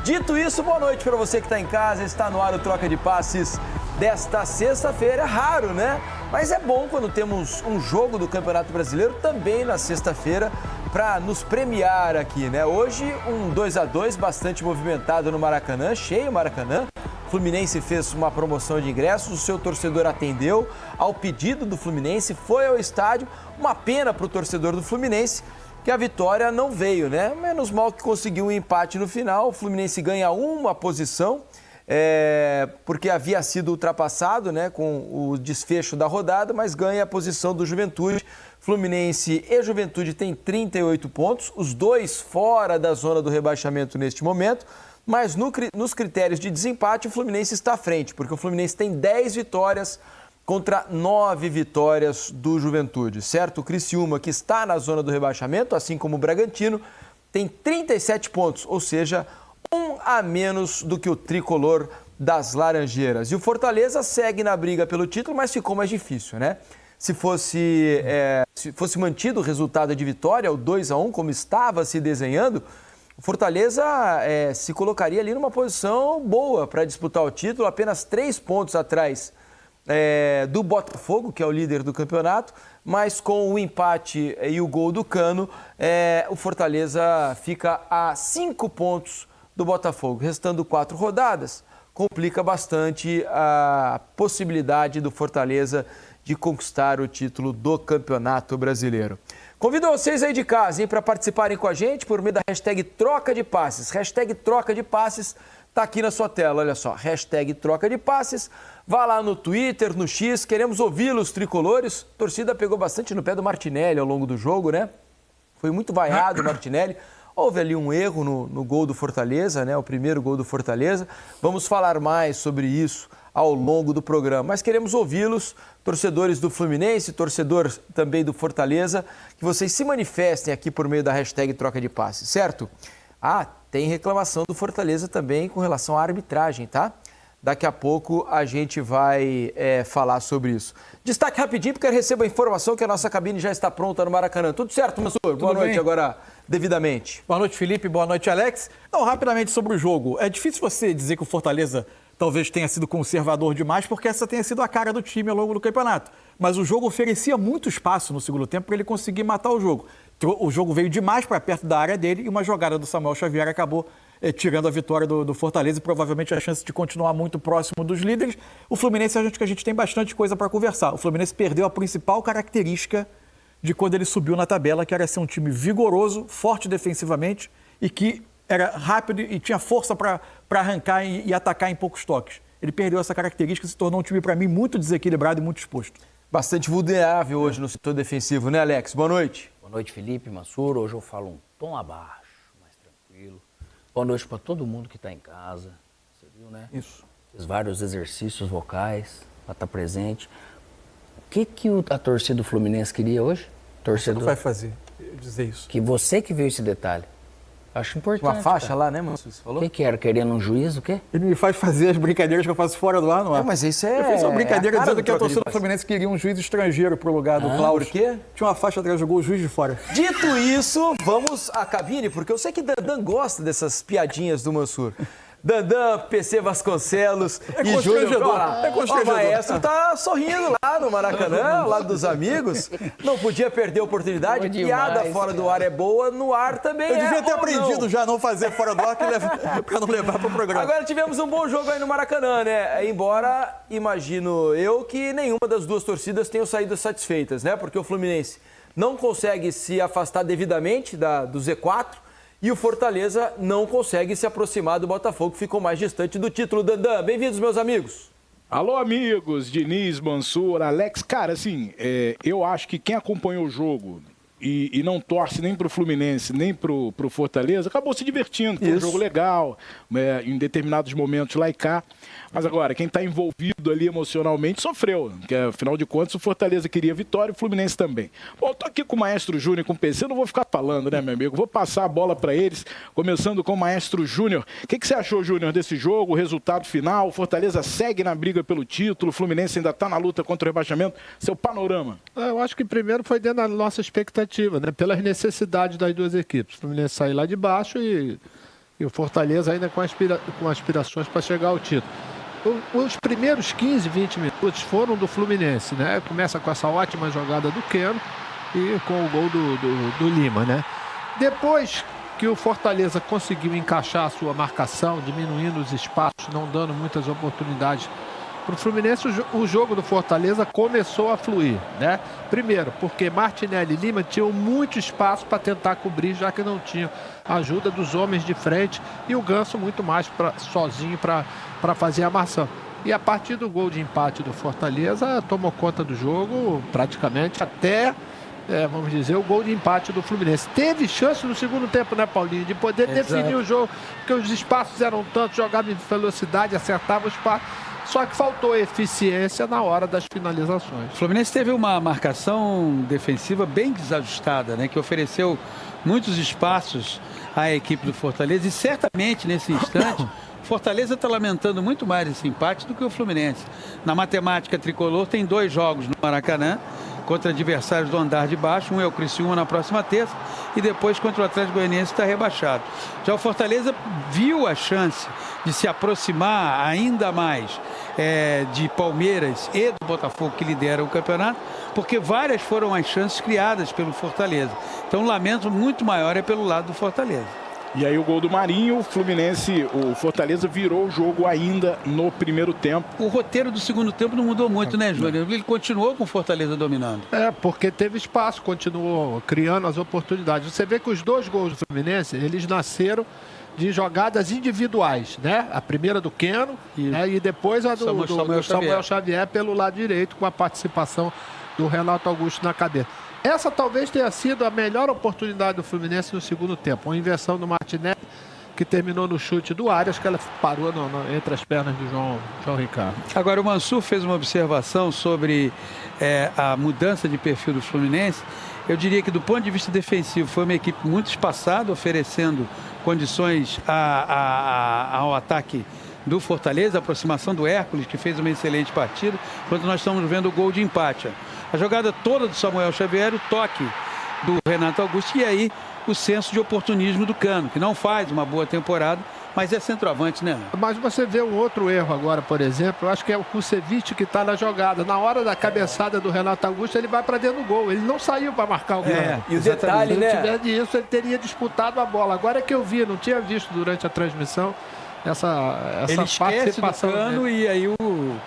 Dito isso, boa noite para você que está em casa. Está no ar o Troca de Passes desta sexta-feira. É raro, né? Mas é bom quando temos um jogo do Campeonato Brasileiro também na sexta-feira para nos premiar aqui, né? Hoje, um 2-2 bastante movimentado no Maracanã, cheio o Maracanã. O Fluminense fez uma promoção de ingressos, o seu torcedor atendeu ao pedido do Fluminense, foi ao estádio. Uma pena para o torcedor do Fluminense que a vitória não veio, né? Menos mal que conseguiu um empate no final. O Fluminense ganha uma posição, porque havia sido ultrapassado, né, com o desfecho da rodada, mas ganha a posição do Juventude. Fluminense e Juventude têm 38 pontos, os dois fora da zona do rebaixamento neste momento, mas nos critérios de desempate o Fluminense está à frente, porque o Fluminense tem 10 vitórias contra 9 vitórias do Juventude, certo? O Criciúma, que está na zona do rebaixamento, assim como o Bragantino, tem 37 pontos, ou seja, um a menos do que o tricolor das Laranjeiras. E o Fortaleza segue na briga pelo título, mas ficou mais difícil, né? Se fosse mantido o resultado de vitória, o 2-1, como estava se desenhando, o Fortaleza se colocaria ali numa posição boa para disputar o título, apenas 3 pontos atrás do Botafogo, que é o líder do campeonato, mas com o empate e o gol do Cano, o Fortaleza fica a 5 pontos do Botafogo. Restando 4 rodadas, complica bastante a possibilidade do Fortaleza de conquistar o título do Campeonato Brasileiro. Convido vocês aí de casa para participarem com a gente por meio da hashtag Troca de Passes. Hashtag Troca de Passes está aqui na sua tela, olha só. Hashtag Troca de Passes. Vá lá no Twitter, no X, queremos ouvi-los, tricolores. A torcida pegou bastante no pé do Martinelli ao longo do jogo, né? Foi muito vaiado o Martinelli. Houve ali um erro no gol do Fortaleza, né? O primeiro gol do Fortaleza. Vamos falar mais sobre isso ao longo do programa. Mas queremos ouvi-los, torcedores do Fluminense, torcedores também do Fortaleza, que vocês se manifestem aqui por meio da hashtag Troca de Passes, certo? Tem reclamação do Fortaleza também com relação à arbitragem, tá? Daqui a pouco a gente vai falar sobre isso. Destaque rapidinho, porque eu recebo a informação que a nossa cabine já está pronta no Maracanã. Tudo certo, Mansur? Boa noite agora, devidamente. Boa noite, Felipe. Boa noite, Alex. Não, rapidamente sobre o jogo. É difícil você dizer que o Fortaleza talvez tenha sido conservador demais, porque essa tenha sido a cara do time ao longo do campeonato. Mas o jogo oferecia muito espaço no segundo tempo para ele conseguir matar o jogo. O jogo veio demais para perto da área dele e uma jogada do Samuel Xavier acabou tirando a vitória do Fortaleza e provavelmente a chance de continuar muito próximo dos líderes. O Fluminense, a gente tem bastante coisa para conversar. O Fluminense perdeu a principal característica de quando ele subiu na tabela, que era ser um time vigoroso, forte defensivamente e que era rápido e tinha força para arrancar e atacar em poucos toques. Ele perdeu essa característica e se tornou um time, para mim, muito desequilibrado e muito exposto. Bastante vulnerável hoje no setor defensivo, né, Alex? Boa noite. Boa noite, Felipe, Mansur. Hoje eu falo um tom abaixo, mais tranquilo. Boa noite para todo mundo que está em casa. Você viu, né? Isso. Fiz vários exercícios vocais para estar presente. O que a torcida do Fluminense queria hoje? Torcedor. Você não vai fazer dizer isso. Que você que viu esse detalhe. Acho importante. Uma faixa lá, né, Mansur? Você falou? O que era? Querendo um juiz, o quê? Ele me faz fazer as brincadeiras que eu faço fora do ar, não é? Mas isso Eu fiz uma brincadeira dizendo que a torcida do do Fluminense queria um juiz estrangeiro pro lugar do Klaus. Por quê? Tinha uma faixa atrás, jogou o juiz de fora. Dito isso, vamos à cabine, porque eu sei que Dandan gosta dessas piadinhas do Mansur. Dandan, PC Vasconcelos e Júnior. O maestro tá sorrindo lá no Maracanã, ao lado dos amigos. Não podia perder a oportunidade. Piada fora do ar é boa, no ar também Eu devia ter aprendido já a não fazer fora do ar para não levar para o programa. Agora tivemos um bom jogo aí no Maracanã, né? Embora, imagino eu, que nenhuma das duas torcidas tenham saído satisfeitas, né? Porque o Fluminense não consegue se afastar devidamente do Z4, e o Fortaleza não consegue se aproximar do Botafogo, que ficou mais distante do título. Dandan, bem-vindos, meus amigos. Alô, amigos, Diniz, Mansur, Alex. Cara, assim, eu acho que quem acompanhou o jogo e não torce nem pro Fluminense, nem pro Fortaleza, acabou se divertindo. Foi um jogo legal, em determinados momentos lá e cá. Mas agora, quem está envolvido ali emocionalmente sofreu, porque afinal de contas o Fortaleza queria vitória e o Fluminense também. Bom, eu tô aqui com o Maestro Júnior e com o PC, eu não vou ficar falando, né, meu amigo? Vou passar a bola para eles, começando com o Maestro Júnior. O que você achou, Júnior, desse jogo, o resultado final? O Fortaleza segue na briga pelo título, o Fluminense ainda está na luta contra o rebaixamento. Seu panorama? Eu acho que primeiro foi dentro da nossa expectativa, né? Pelas necessidades das duas equipes. O Fluminense sair lá de baixo e E o Fortaleza ainda com aspirações para chegar ao título. Os primeiros 15, 20 minutos foram do Fluminense, né? Começa com essa ótima jogada do Keno e com o gol do Lima, né? Depois que o Fortaleza conseguiu encaixar a sua marcação, diminuindo os espaços, não dando muitas oportunidades para o Fluminense, o jogo do Fortaleza começou a fluir, né? Primeiro, porque Martinelli e Lima tinham muito espaço para tentar cobrir, já que não tinham a ajuda dos homens de frente, e o Ganso muito mais sozinho para fazer a marcação. E a partir do gol de empate do Fortaleza, tomou conta do jogo praticamente até, vamos dizer, o gol de empate do Fluminense. Teve chance no segundo tempo, né, Paulinho, de poder definir o jogo, porque os espaços eram tantos, jogava em velocidade, acertava o espaço. Só que faltou eficiência na hora das finalizações. O Fluminense teve uma marcação defensiva bem desajustada, né? Que ofereceu muitos espaços à equipe do Fortaleza. E certamente, nesse instante, o Fortaleza está lamentando muito mais esse empate do que o Fluminense. Na matemática tricolor, tem 2 jogos no Maracanã contra adversários do andar de baixo. Um é o Criciúma na próxima terça e depois contra o Atlético Goianiense, está rebaixado. Já o Fortaleza viu a chance de se aproximar ainda mais de Palmeiras e do Botafogo, que lideram o campeonato, porque várias foram as chances criadas pelo Fortaleza. Então o lamento muito maior é pelo lado do Fortaleza. E aí o gol do Marinho, o Fortaleza virou o jogo ainda no primeiro tempo. O roteiro do segundo tempo não mudou muito, né, Júnior? Ele continuou com o Fortaleza dominando. Porque teve espaço, continuou criando as oportunidades. Você vê que os 2 gols do Fluminense, eles nasceram de jogadas individuais, né? A primeira do Keno, né? E depois a do Samuel Xavier pelo lado direito, com a participação do Renato Augusto na cabeça. Essa talvez tenha sido a melhor oportunidade do Fluminense no segundo tempo. Uma inversão do Martinelli, que terminou no chute do Arias, que ela parou entre as pernas do João Ricardo. Agora, o Mansur fez uma observação sobre a mudança de perfil do Fluminense. Eu diria que, do ponto de vista defensivo, foi uma equipe muito espaçada, oferecendo condições ao ataque do Fortaleza, a aproximação do Hércules, que fez uma excelente partida, enquanto nós estamos vendo o gol de empate. A jogada toda do Samuel Xavier, o toque do Renato Augusto, e aí o senso de oportunismo do Cano, que não faz uma boa temporada, mas é centroavante, né? Mas você vê um outro erro agora, por exemplo, eu acho que é o Kusevich que está na jogada. Na hora da cabeçada do Renato Augusto, ele vai para dentro do gol. Ele não saiu para marcar o gol. E o detalhe, né? Se tivesse disso, ele teria disputado a bola. Agora é que eu vi, não tinha visto durante a transmissão essa ele esquece do Cano e aí o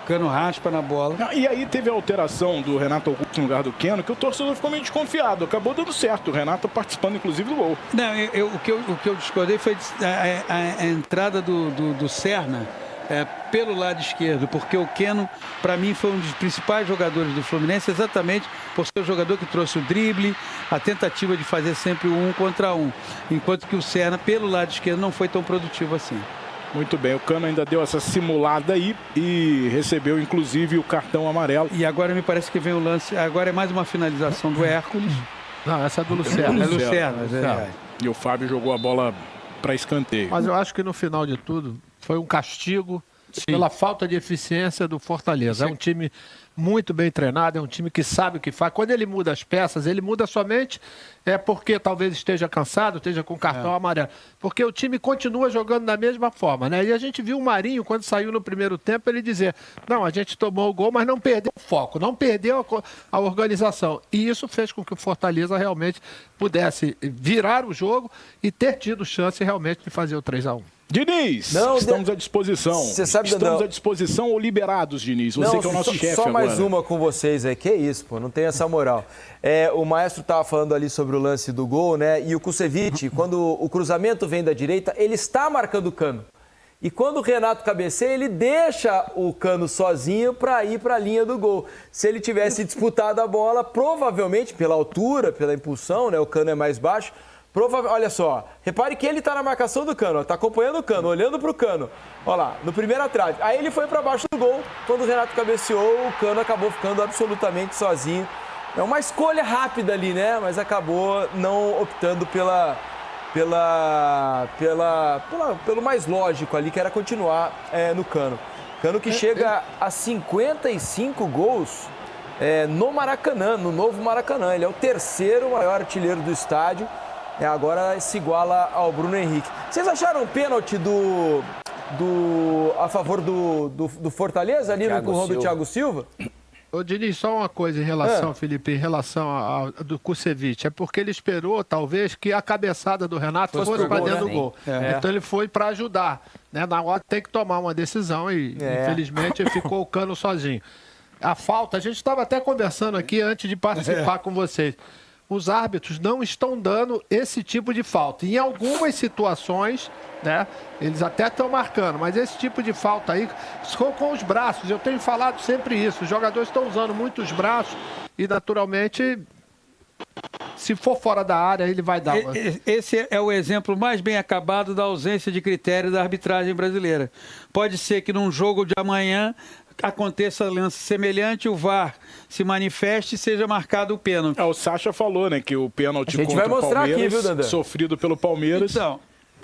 Cano raspa na bola. E aí teve a alteração do Renato Augusto no lugar do Keno, que o torcedor ficou meio desconfiado. Acabou dando certo, o Renato participando inclusive do gol. Não, o que eu discordei foi a entrada do Serna pelo lado esquerdo, porque o Keno, para mim, foi um dos principais jogadores do Fluminense, exatamente por ser o jogador que trouxe o drible, a tentativa de fazer sempre o 1 contra 1, enquanto que o Serna, pelo lado esquerdo, não foi tão produtivo assim. Muito bem, o Cano ainda deu essa simulada aí e recebeu inclusive o cartão amarelo. E agora me parece que vem o lance, agora é mais uma finalização do Hércules. Não, essa é do Lucerno. É Lucerno, é verdade. E o Fábio jogou a bola para escanteio. Mas eu acho que no final de tudo foi um castigo pela falta de eficiência do Fortaleza. É um time muito bem treinado, é um time que sabe o que faz. Quando ele muda as peças, ele muda somente porque talvez esteja cansado, esteja com cartão amarelo. Porque o time continua jogando da mesma forma, né? E a gente viu o Marinho, quando saiu no primeiro tempo, ele dizer, não, a gente tomou o gol, mas não perdeu o foco, não perdeu a organização. E isso fez com que o Fortaleza realmente pudesse virar o jogo e ter tido chance realmente de fazer o 3-1. Diniz, estamos à disposição. Você sabe, estamos à disposição ou liberados, Diniz? Você que é o nosso chefe agora. Só mais uma com vocês aí. Que isso, pô, não tem essa moral. O maestro estava falando ali sobre o lance do gol, né? E o Kusevich, quando o cruzamento vem da direita, ele está marcando o Cano. E quando o Renato cabeceia, ele deixa o Cano sozinho para ir para a linha do gol. Se ele tivesse disputado a bola, provavelmente, pela altura, pela impulsão, né? O Cano é mais baixo. Olha só, repare que ele está na marcação do Cano, está acompanhando o Cano, olhando para o Cano. Olha lá, no primeiro trave. Aí ele foi para baixo do gol, quando o Renato cabeceou, o Cano acabou ficando absolutamente sozinho. É uma escolha rápida ali, né? Mas acabou não optando pelo mais lógico ali, que era continuar no Cano. Cano que chega a 55 gols no Maracanã, no novo Maracanã. Ele é o terceiro maior artilheiro do estádio. Agora se iguala ao Bruno Henrique. Vocês acharam pênalti a favor do Fortaleza ali no empurrão do Thiago Silva? Ô, Diniz, só uma coisa em relação, Felipe, em relação do Kusevich. É porque ele esperou, talvez, que a cabeçada do Renato fosse para dentro do gol. Então ele foi para ajudar. Né? Na hora tem que tomar uma decisão e, infelizmente, ele ficou o Cano sozinho. A falta, a gente estava até conversando aqui antes de participar com vocês. Os árbitros não estão dando esse tipo de falta. Em algumas situações, né, eles até estão marcando, mas esse tipo de falta aí, com os braços, eu tenho falado sempre isso, os jogadores estão usando muito os braços e, naturalmente, se for fora da área, ele vai dar. Esse é o exemplo mais bem acabado da ausência de critério da arbitragem brasileira. Pode ser que num jogo de amanhã aconteça lance semelhante, o VAR se manifeste e seja marcado o pênalti. O Sacha falou, né, que o pênalti contra o Palmeiras, aqui, viu, sofrido pelo Palmeiras. Então,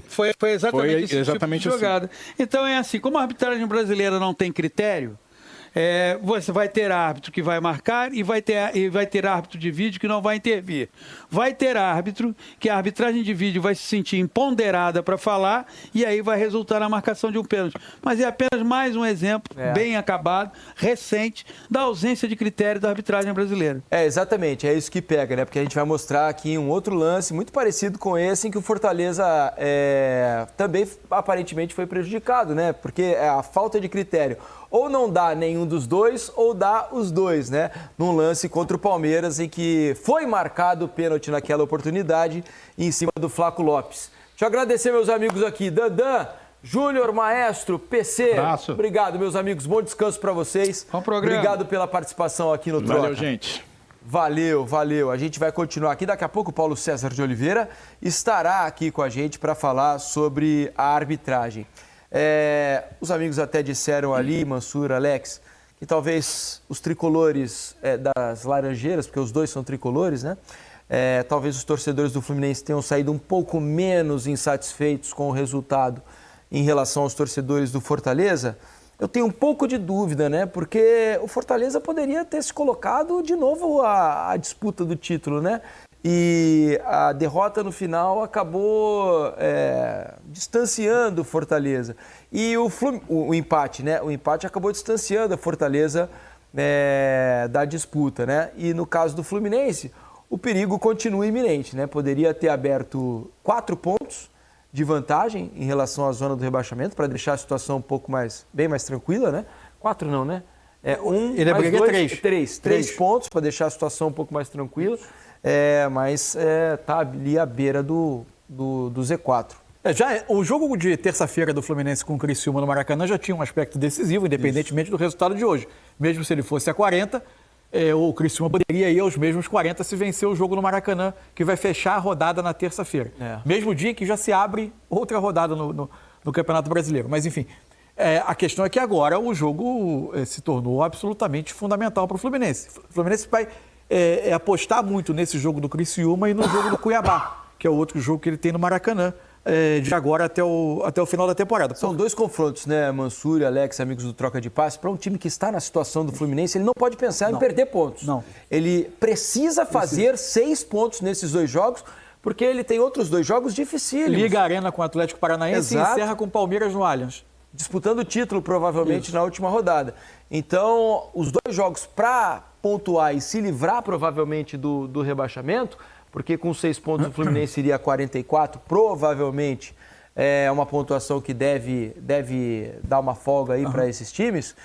foi exatamente esse tipo de jogada. Então é assim, como a arbitragem brasileira não tem critério, você vai ter árbitro que vai marcar e vai ter árbitro de vídeo que não vai intervir. Vai ter árbitro que a arbitragem de vídeo vai se sentir empoderada para falar e aí vai resultar na marcação de um pênalti. Mas é apenas mais um exemplo bem acabado, recente, da ausência de critério da arbitragem brasileira. Exatamente, é isso que pega, né? Porque a gente vai mostrar aqui um outro lance muito parecido com esse em que o Fortaleza também aparentemente foi prejudicado, né? Porque a falta de critério ou não dá nenhum dos dois, ou dá os dois, né? Num lance contra o Palmeiras, em que foi marcado o pênalti naquela oportunidade em cima do Flaco Lopes. Deixa eu agradecer meus amigos aqui, Dandan, Júnior, Maestro, PC. Abraço. Obrigado, meus amigos. Bom descanso para vocês. Bom programa. Obrigado pela participação aqui no Troca. Valeu, gente. Valeu. A gente vai continuar aqui. Daqui a pouco o Paulo César de Oliveira estará aqui com a gente para falar sobre a arbitragem. Os amigos até disseram ali, Mansur, Alex, que talvez os tricolores das Laranjeiras, porque os dois são tricolores, né? Talvez os torcedores do Fluminense tenham saído um pouco menos insatisfeitos com o resultado em relação aos torcedores do Fortaleza. Eu tenho um pouco de dúvida, né? Porque o Fortaleza poderia ter se colocado de novo a disputa do título, né? E a derrota no final acabou distanciando o Fortaleza. E o empate, né? O empate acabou distanciando a Fortaleza da disputa, né? E no caso do Fluminense, o perigo continua iminente, né? Poderia ter aberto 4 pontos de vantagem em relação à zona do rebaixamento para deixar a situação bem mais tranquila, né? 4 não, né? Ele mais abriga 3 pontos para deixar a situação um pouco mais tranquila. Mas está ali à beira do Z4. O jogo de terça-feira do Fluminense com o Criciúma no Maracanã já tinha um aspecto decisivo, independentemente do resultado de hoje. Mesmo se ele fosse a 40, o Criciúma poderia ir aos mesmos 40 se vencer o jogo no Maracanã, que vai fechar a rodada na terça-feira. Mesmo dia que já se abre outra rodada no Campeonato Brasileiro. Mas, enfim, a questão é que agora o jogo se tornou absolutamente fundamental para o Fluminense. O Fluminense vai apostar muito nesse jogo do Criciúma e no jogo do Cuiabá, que é o outro jogo que ele tem no Maracanã, de agora até o final da temporada. São 2 confrontos, né, Mansur e Alex, amigos do Troca de Passe. Para um time que está na situação do Fluminense, ele não pode pensar em perder pontos. Não. Ele precisa fazer 6 pontos nesses 2 jogos, porque ele tem outros 2 jogos dificílimos. Liga a Arena com o Atlético Paranaense. Exato. E encerra com o Palmeiras no Allianz. Disputando o título, provavelmente, na última rodada. Então, os 2 jogos para pontuar e se livrar, provavelmente, do rebaixamento, porque com 6 pontos o Fluminense iria a 44, provavelmente é uma pontuação que deve dar uma folga aí para esses times.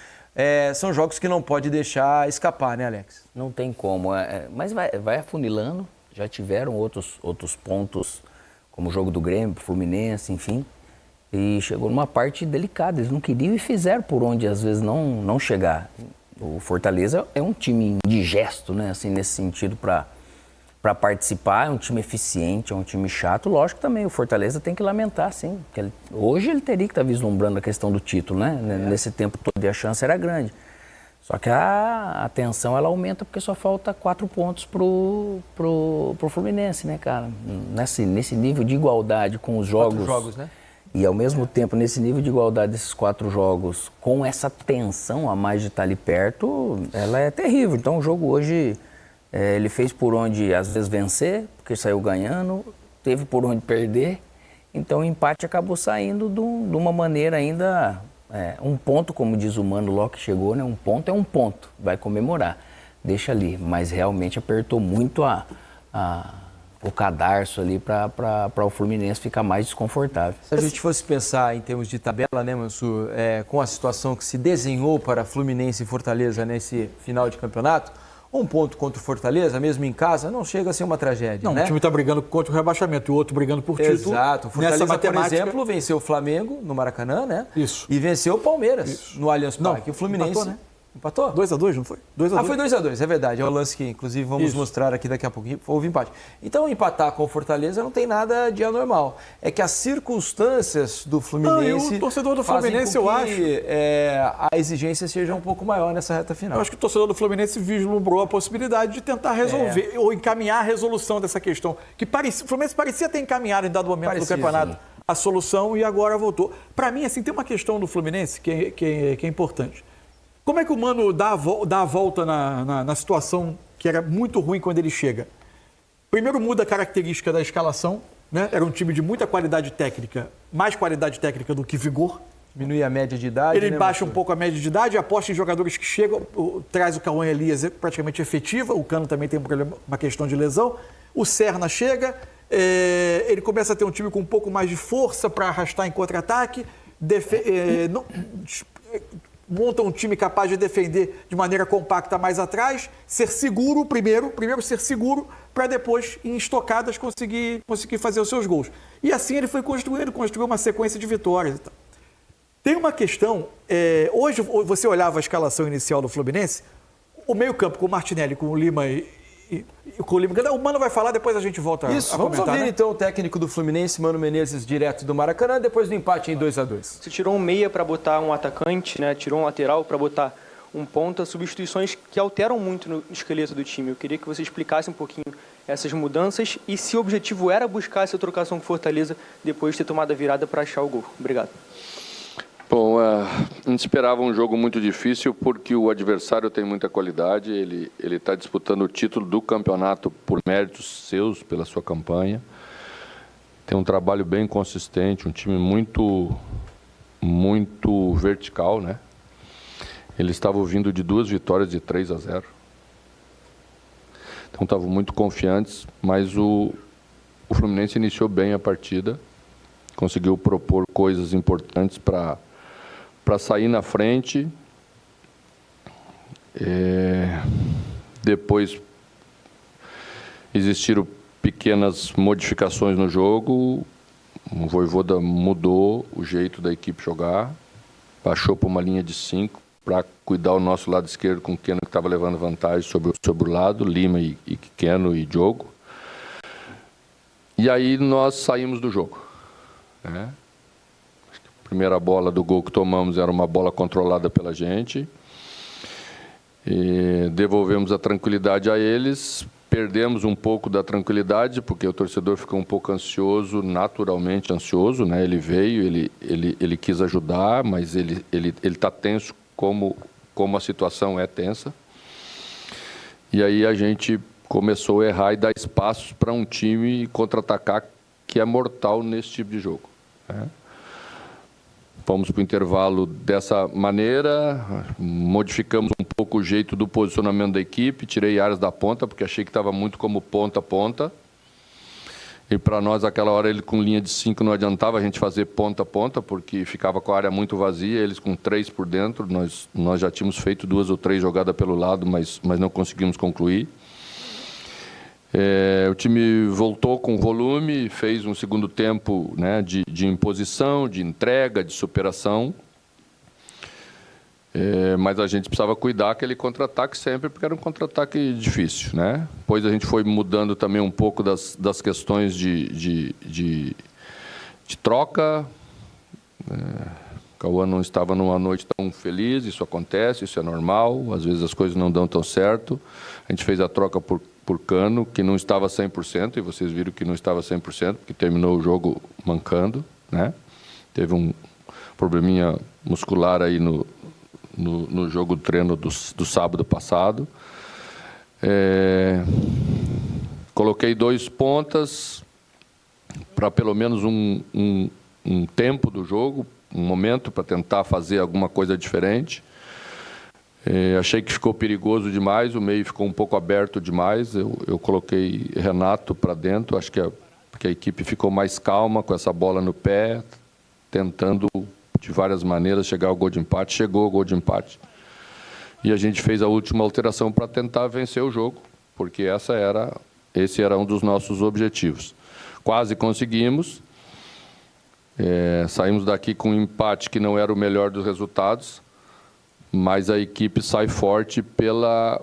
São jogos que não pode deixar escapar, né, Alex? Não tem como, mas vai afunilando. Já tiveram outros pontos, como o jogo do Grêmio, Fluminense, enfim. E chegou numa parte delicada. Eles não queriam e fizeram por onde, às vezes, não chegar. O Fortaleza é um time indigesto, né? Assim, nesse sentido, para participar. É um time eficiente, é um time chato. Lógico também, o Fortaleza tem que lamentar, sim. Hoje ele teria que estar vislumbrando a questão do título, né? Nesse tempo todo, e a chance era grande. Só que a tensão, ela aumenta porque só falta 4 pontos pro Fluminense, né, cara? Nesse nível de igualdade com os jogos... 4 jogos, né? E, ao mesmo tempo, nesse nível de igualdade desses 4 jogos, com essa tensão a mais de estar ali perto, ela é terrível. Então, o jogo hoje, ele fez por onde, às vezes, vencer, porque saiu ganhando. teve por onde perder, então o empate acabou saindo de uma maneira ainda, um ponto, como diz o Mano Ló que chegou, né? Um ponto é um ponto, vai comemorar, deixa ali, mas realmente apertou muito o cadarço ali para o Fluminense ficar mais desconfortável. Se a gente fosse pensar em termos de tabela, né, Mansur, com a situação que se desenhou para Fluminense e Fortaleza nesse final de campeonato, um ponto contra o Fortaleza, mesmo em casa, não chega a ser uma tragédia, Não, né? um time está brigando contra o rebaixamento e o outro brigando por título. Exato. O Fortaleza, Nessa matemática, por exemplo, venceu o Flamengo no Maracanã, né? Isso. E venceu o Palmeiras no Allianz Parque. Não, O Fluminense... empatou, né? Empatou? 2-2, não foi? 2-2. Foi 2-2, é verdade. É o lance que, inclusive, vamos mostrar aqui daqui a pouquinho. Houve empate. Então, empatar com o Fortaleza não tem nada de anormal. É que as circunstâncias do Fluminense... o torcedor do Fluminense, eu acho... a exigência seja um pouco maior nessa reta final. Eu acho que o torcedor do Fluminense vislumbrou a possibilidade de tentar resolver ou encaminhar a resolução dessa questão. O Fluminense parecia ter encaminhado em dado momento do campeonato a solução e agora voltou. Para mim, assim, tem uma questão do Fluminense que é importante. Como é que o Mano dá a volta na situação que era muito ruim quando ele chega? Primeiro muda a característica da escalação, né? Era um time de muita qualidade técnica, mais qualidade técnica do que vigor. Diminui a média de idade. Ele baixa um pouco a média de idade, aposta em jogadores que chegam, traz o Cauã Elias praticamente efetiva, o Cano também tem uma questão de lesão, o Serna chega, ele começa a ter um time com um pouco mais de força para arrastar em contra-ataque, monta um time capaz de defender de maneira compacta mais atrás, ser seguro primeiro ser seguro, para depois, em estocadas, conseguir fazer os seus gols. E assim ele foi construiu uma sequência de vitórias. Então. Tem uma questão, hoje você olhava a escalação inicial do Fluminense, o meio-campo com o Martinelli, com o Lima e com o Lima. O Mano vai falar, depois a gente volta a comentar. Vamos ouvir, né? então, o técnico do Fluminense, Mano Menezes, direto do Maracanã, depois do empate em 2-2. Você tirou um meia para botar um atacante, né? Tirou um lateral para botar um ponta, substituições que alteram muito no esqueleto do time. Eu queria que você explicasse um pouquinho essas mudanças e se o objetivo era buscar essa trocação com Fortaleza depois de ter tomado a virada para achar o gol. Obrigado. Bom, a gente esperava um jogo muito difícil porque o adversário tem muita qualidade, ele está disputando o título do campeonato por méritos seus, pela sua campanha. Tem um trabalho bem consistente, um time muito vertical, né? Eles estavam vindo de 2 vitórias de 3-0. Então estavam muito confiantes, mas o Fluminense iniciou bem a partida, conseguiu propor coisas importantes para sair na frente. Depois existiram pequenas modificações no jogo. O Vojvoda mudou o jeito da equipe jogar, baixou para uma linha de 5 para cuidar o nosso lado esquerdo com o Keno, que estava levando vantagem sobre o lado, Lima e Keno e Diogo. E aí nós saímos do jogo, né? A primeira bola do gol que tomamos era uma bola controlada pela gente. E devolvemos a tranquilidade a eles, perdemos um pouco da tranquilidade, porque o torcedor ficou um pouco ansioso, naturalmente ansioso, né? Ele veio, ele quis ajudar, mas ele está tenso como a situação é tensa. E aí a gente começou a errar e dar espaços para um time contra-atacar que é mortal nesse tipo de jogo, né? Fomos para o intervalo dessa maneira, modificamos um pouco o jeito do posicionamento da equipe, tirei áreas da ponta, porque achei que estava muito como ponta-ponta. E para nós, aquela hora, ele com linha de 5 não adiantava a gente fazer ponta-ponta, porque ficava com a área muito vazia, eles com 3 por dentro. Nós já tínhamos feito 2 ou 3 jogadas pelo lado, mas não conseguimos concluir. O time voltou com volume, fez um segundo tempo, né, de imposição, de entrega, de superação. Mas a gente precisava cuidar aquele contra-ataque sempre, porque era um contra-ataque difícil, né? Depois a gente foi mudando também um pouco das questões de troca. O Cauã não estava numa noite tão feliz, isso acontece, isso é normal, às vezes as coisas não dão tão certo. A gente fez a troca por Cano, que não estava 100%, e vocês viram que não estava 100%, porque terminou o jogo mancando, né? Teve um probleminha muscular aí no jogo do treino do sábado passado. Coloquei 2 pontas, para pelo menos um tempo do jogo, um momento para tentar fazer alguma coisa diferente. Achei que ficou perigoso demais, o meio ficou um pouco aberto demais. Eu coloquei Renato para dentro, acho que a equipe ficou mais calma com essa bola no pé, tentando de várias maneiras chegar ao gol de empate. Chegou o gol de empate. E a gente fez a última alteração para tentar vencer o jogo, porque esse era um dos nossos objetivos. Quase conseguimos. Saímos daqui com um empate que não era o melhor dos resultados, mas a equipe sai forte pela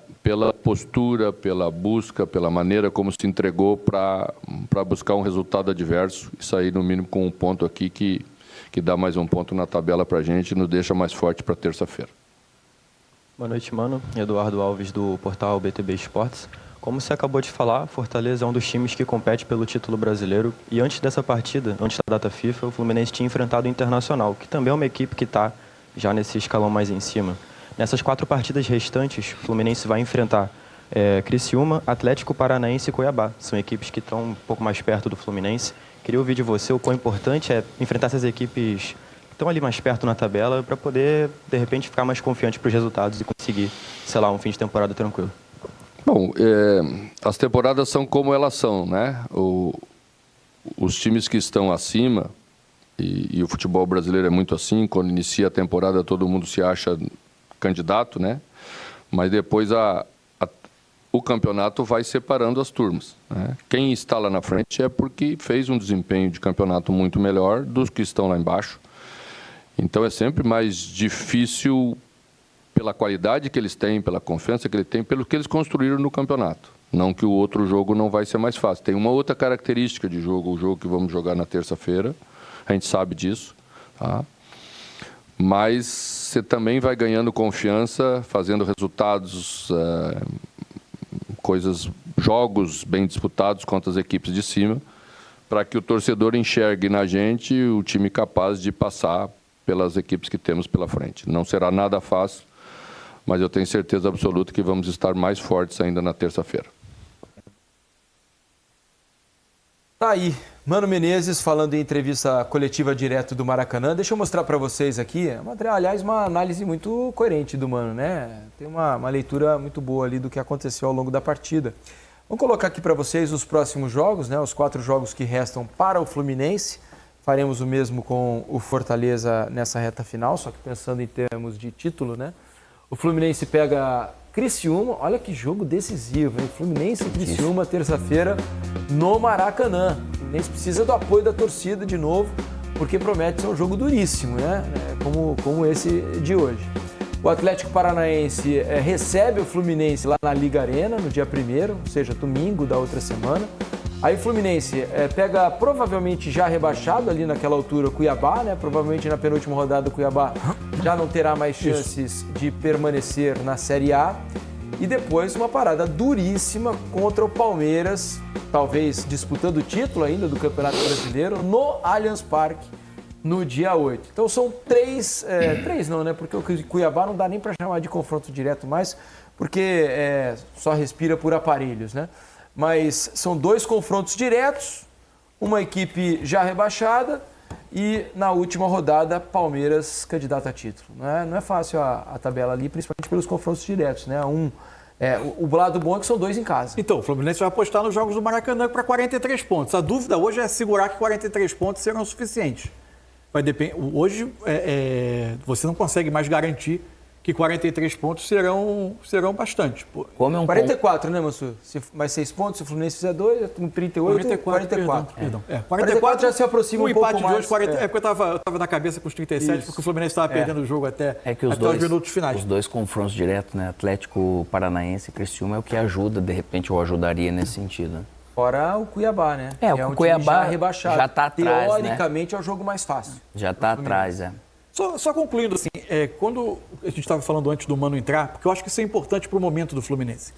postura, pela busca, pela maneira como se entregou para buscar um resultado adverso e sair no mínimo com um ponto aqui que dá mais um ponto na tabela para a gente e nos deixa mais forte para terça-feira. Boa noite, mano. Eduardo Alves, do portal BTB Esportes. Como você acabou de falar, Fortaleza é um dos times que compete pelo título brasileiro. E antes dessa partida, antes da data FIFA, o Fluminense tinha enfrentado o Internacional, que também é uma equipe que está já nesse escalão mais em cima. Nessas 4 partidas restantes, o Fluminense vai enfrentar Criciúma, Atlético Paranaense e Cuiabá. São equipes que estão um pouco mais perto do Fluminense. Queria ouvir de você o quão importante é enfrentar essas equipes que estão ali mais perto na tabela para poder, de repente, ficar mais confiante para os resultados e conseguir, sei lá, um fim de temporada tranquilo. Bom, as temporadas são como elas são, né? Os times que estão acima, e o futebol brasileiro é muito assim, quando inicia a temporada todo mundo se acha candidato, né? Mas depois o campeonato vai separando as turmas, né? Quem está lá na frente é porque fez um desempenho de campeonato muito melhor dos que estão lá embaixo. Então é sempre mais difícil pela qualidade que eles têm, pela confiança que eles têm, pelo que eles construíram no campeonato. Não que o outro jogo não vai ser mais fácil. Tem uma outra característica de jogo, o jogo que vamos jogar na terça-feira, a gente sabe disso, tá? Mas você também vai ganhando confiança, fazendo resultados, jogos bem disputados contra as equipes de cima, para que o torcedor enxergue na gente o time capaz de passar pelas equipes que temos pela frente. Não será nada fácil, mas eu tenho certeza absoluta que vamos estar mais fortes ainda na terça-feira. Tá aí, Mano Menezes falando em entrevista coletiva direto do Maracanã. Deixa eu mostrar para vocês aqui, aliás, uma análise muito coerente do Mano, né? Tem uma leitura muito boa ali do que aconteceu ao longo da partida. Vamos colocar aqui para vocês os próximos jogos, né? Os 4 jogos que restam para o Fluminense. Faremos o mesmo com o Fortaleza nessa reta final, só que pensando em termos de título, né? O Fluminense pega Criciúma, olha que jogo decisivo, hein? Fluminense e Criciúma, terça-feira, no Maracanã. O Fluminense precisa do apoio da torcida de novo, porque promete ser um jogo duríssimo, né? Como esse de hoje. O Atlético Paranaense recebe o Fluminense lá na Liga Arena, no dia 1º, ou seja, domingo da outra semana. Aí o Fluminense pega provavelmente já rebaixado ali naquela altura o Cuiabá, né? Provavelmente na penúltima rodada o Cuiabá já não terá mais chances de permanecer na Série A. E depois uma parada duríssima contra o Palmeiras, talvez disputando o título ainda do Campeonato Brasileiro, no Allianz Parque, no dia 8. Então são três não, né? Porque o Cuiabá não dá nem para chamar de confronto direto mais, porque só respira por aparelhos, né? Mas são 2 confrontos diretos, uma equipe já rebaixada e, na última rodada, Palmeiras candidato a título. Não é fácil a tabela ali, principalmente pelos confrontos diretos, né? O lado bom é que são 2 em casa. Então, o Fluminense vai apostar nos jogos do Maracanã para 43 pontos. A dúvida hoje é assegurar que 43 pontos serão suficientes. Vai depender. Hoje, você não consegue mais garantir que 43 pontos serão bastante. Como é um 44, né, Mansur? Se mais 6 pontos, se o Fluminense fizer 2, com 38, 44. Perdão. 44 já se aproxima um pouco mais. O empate de hoje, 40, porque eu estava na cabeça com os 37, porque o Fluminense estava perdendo o jogo até os minutos finais. Os 2 confrontos diretos, né? Atlético Paranaense e Criciúma é o que ajuda, de repente, ou ajudaria nesse sentido. Né? Fora o Cuiabá, né? O Cuiabá já rebaixado. já está atrás, teoricamente, né? É o jogo mais fácil. Já está atrás, Só concluindo, assim, quando a gente estava falando antes do Mano entrar, porque eu acho que isso é importante para o momento do Fluminense.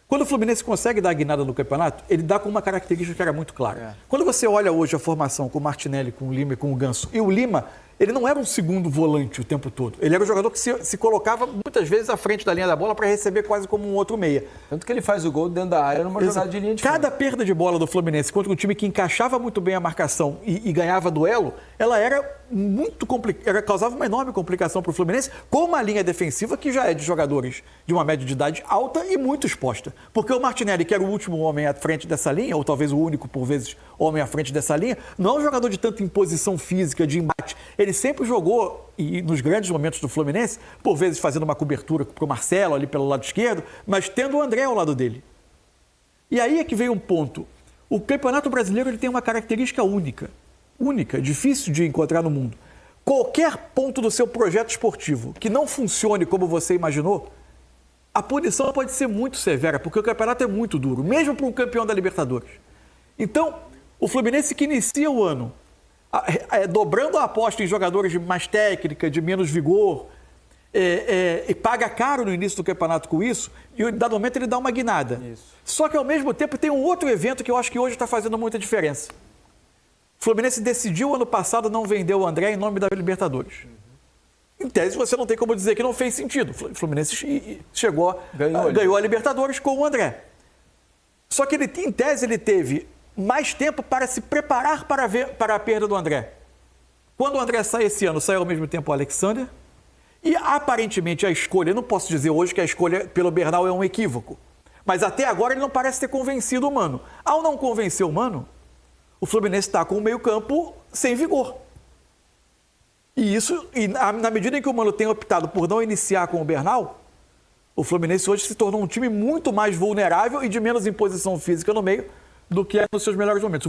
Quando o Fluminense consegue dar a guinada no campeonato, ele dá com uma característica que era muito clara. Quando você olha hoje a formação com o Martinelli, com o Lima e com o Ganso, e o Lima ele não era um segundo volante o tempo todo. Ele era um jogador que se colocava muitas vezes à frente da linha da bola para receber quase como um outro meia. Tanto que ele faz o gol dentro da área numa jogada de linha de fundo. Cada perda de bola do Fluminense contra um time que encaixava muito bem a marcação e ganhava duelo, ela era muito complicada, causava uma enorme complicação para o Fluminense, com uma linha defensiva que já é de jogadores de uma média de idade alta e muito exposta. Porque o Martinelli, que era o último homem à frente dessa linha, ou talvez o único, por vezes, homem à frente dessa linha, não é um jogador de tanta imposição física, de embate. Ele sempre jogou, e nos grandes momentos do Fluminense, por vezes fazendo uma cobertura para o Marcelo ali pelo lado esquerdo, mas tendo o André ao lado dele. E aí é que veio um ponto. O Campeonato Brasileiro ele tem uma característica única, difícil de encontrar no mundo. Qualquer ponto do seu projeto esportivo que não funcione como você imaginou, a punição pode ser muito severa, porque o campeonato é muito duro, mesmo para um campeão da Libertadores. Então, o Fluminense que inicia o ano dobrando a aposta em jogadores de mais técnica, de menos vigor, e paga caro no início do campeonato com isso, e em dado momento ele dá uma guinada. Isso. Só que ao mesmo tempo tem um outro evento que eu acho que hoje está fazendo muita diferença. O Fluminense decidiu ano passado não vender o André em nome da Libertadores. Em tese, você não tem como dizer que não fez sentido. O Fluminense ganhou a Libertadores com o André. Só que em tese ele teve mais tempo para se preparar para a perda do André. Quando o André sai esse ano, sai ao mesmo tempo o Alexander. E aparentemente a escolha, eu não posso dizer hoje que a escolha pelo Bernal é um equívoco. Mas até agora ele não parece ter convencido o Mano. Ao não convencer o Mano, o Fluminense está com o meio-campo sem vigor. E na medida em que o Mano tem optado por não iniciar com o Bernal, o Fluminense hoje se tornou um time muito mais vulnerável e de menos imposição física no meio do que é nos seus melhores momentos.